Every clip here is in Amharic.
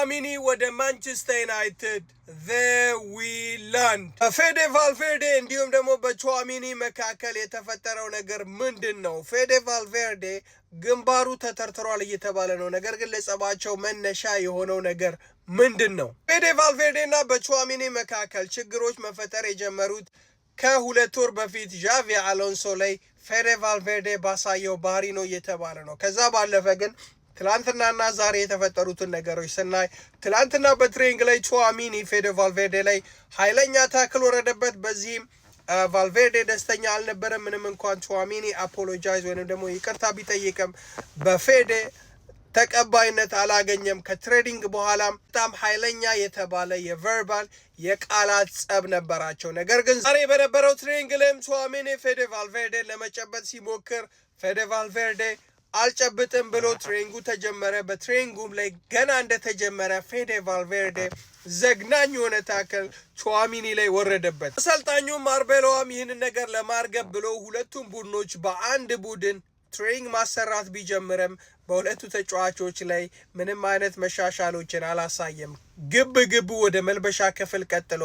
ቹዋሚኒ ወደ ማንቸስተር ዩናይትድ there we land ፌዴ ቫልቬርዴ እንዲሁም ደግሞ በቹዋሚኒ መካከል የተፈጠረው ነገር ምንድነው? ፌዴ ቫልቬርዴ ግንባሩ ተተርትሯል እየተባለ ነው። ነገር ግን ለጸባቸው መነሻ የሆነው ነገር ምንድነው? ፌዴ ቫልቬርዴና በቹዋሚኒ መካከል ችግሮች መፈጠር የጀመሩት ከሁለት ወር በፊት ዣቪ አሎንሶ ላይ ፌዴ ቫልቬርዴ ባሳየው ባህሪ ነው እየተባለ ነው። ከዛ ባለፈ ግን ትላንትናና ዛሬ የተፈጠሩትን ነገሮች ስናይ ትላንትና በትሬኒንግ ላይ ቹዋሚኒ ፌዴ ቫልቬርዴ ላይ ኃይለኛ ታክል ወረደበት። በዚህም ቫልቬርዴ ደስተኛ አልነበረም። ምንም እንኳን ቹዋሚኒ አፖሎጃይዝ ወይንም ደግሞ ይቅርታ ቢጠይቅም በፌዴ ተቀባይነት አላገኘም። ከትሬኒንግ በኋላም በጣም ኃይለኛ የተባለ የቨርባል የቃላት ጸብ ነበራቸው። ነገር ግን ዛሬ በነበረው ትሬኒንግ ላይም ቹዋሚኒ ፌዴ ቫልቬርዴ ለመጨበጥ ሲሞክር ፌዴ ቫልቬርዴ አልጨብጥም ብሎ ትሬኒንጉ ተጀመረ። በትሬኒንጉም ላይ ገና እንደተጀመረ ፌዴ ቫልቬርዴ ዘግናኝ የሆነ ታክል ቹዋሚኒ ላይ ወረደበት። አሰልጣኙም አርቤሎዋም ይህንን ነገር ለማርገብ ብሎ ሁለቱም ቡድኖች በአንድ ቡድን ትሬኒንግ ማሰራት ቢጀምርም በሁለቱ ተጫዋቾች ላይ ምንም አይነት መሻሻሎችን አላሳየም። ግብ ወደ መልበሻ ክፍል ቀጥሎ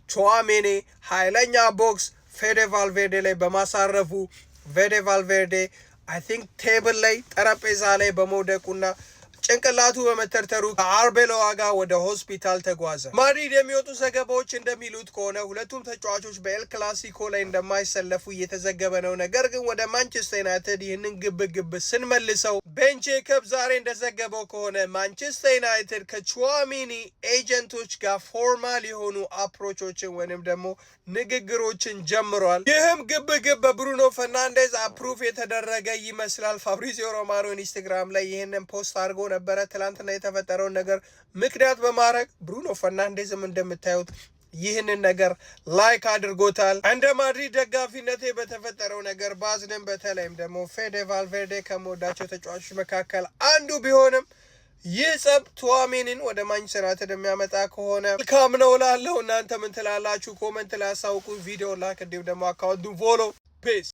ቹዋሚኒ ኃይለኛ ቦክስ ፌዴ ቫልቬርዴ ላይ በማሳረፉ ፌዴ ቫልቬርዴ አይ ቲንክ ቴብል ላይ ጠረጴዛ ላይ በመውደቁና ጭንቅላቱ በመተርተሩ ከአርቤሎዋ ጋር ወደ ሆስፒታል ተጓዘ። ማድሪድ የሚወጡ ዘገባዎች እንደሚሉት ከሆነ ሁለቱም ተጫዋቾች በኤል ክላሲኮ ላይ እንደማይሰለፉ እየተዘገበ ነው። ነገር ግን ወደ ማንቸስተር ዩናይትድ ይህንን ግብ ስንመልሰው ቤን ጄኮብ ዛሬ እንደዘገበው ከሆነ ማንቸስተር ዩናይትድ ከቹዋሚኒ ኤጀንቶች ጋር ፎርማል የሆኑ አፕሮቾችን ወይንም ደግሞ ንግግሮችን ጀምሯል። ይህም ግብ በብሩኖ ፈርናንዴዝ አፕሩቭ የተደረገ ይመስላል። ፋብሪዚዮ ሮማኖ ኢንስታግራም ላይ ይህንን ፖስት አድርጎ ነበረ። ትላንትና የተፈጠረውን ነገር ምክንያት በማድረግ ብሩኖ ፈርናንዴዝም እንደምታዩት ይህንን ነገር ላይክ አድርጎታል። እንደ ማድሪድ ደጋፊነቴ በተፈጠረው ነገር ባዝንም በተለይም ደግሞ ፌዴ ቫልቬርዴ ከመወዳቸው ተጫዋቾች መካከል አንዱ ቢሆንም ይህ ጸብ ቹዋሚኒን ወደ ማንቸስተር ዩናይትድ የሚያመጣ ከሆነ መልካም ነው እላለሁ። እናንተ ምን ትላላችሁ? ኮመንት ላይ አሳውቁ። ቪዲዮ ላይክ እንዲሁም ደግሞ አካውንቱን ፎሎ። ፒስ